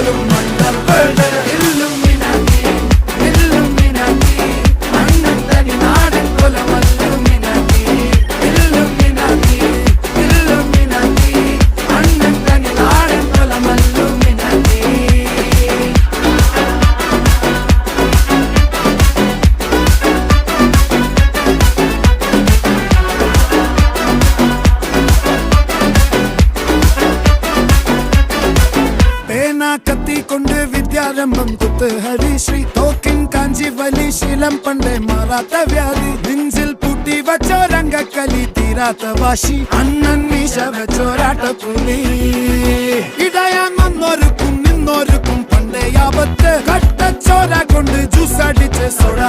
പോലും മണ്ടപ്പേട് Illuminati Illuminati അണ്ണൻ തനി നാടൻ കൊലമല്ലുമിനാറ്റി ഇല്ലുമിനാറ്റി ഇല്ലുമിനാറ്റി അണ്ണൻ തനി നാടൻ കൊലമല്ലുമിനാറ്റി. കത്തി കൊണ്ട് വിദ്യാരംഭം കുത്ത് ഹരിശ്രീ തോക്കിൻ കാഞ്ചി വലി ശീലം പണ്ടേ മാറാത്ത വ്യാധി നെഞ്ചിൽ പൂട്ടി വച്ചോരംഗക്കലി തീരാത്ത വാശി അണ്ണൻ മീശ വെച്ചോരാട്ട പുലി ഇടയാൻ വന്നോർക്കും നിന്നോർക്കും പണ്ടേ ആപത്ത് കട്ടച്ചോര കൊണ്ട് ജ്യൂസ് അടിച്ച് സോഡ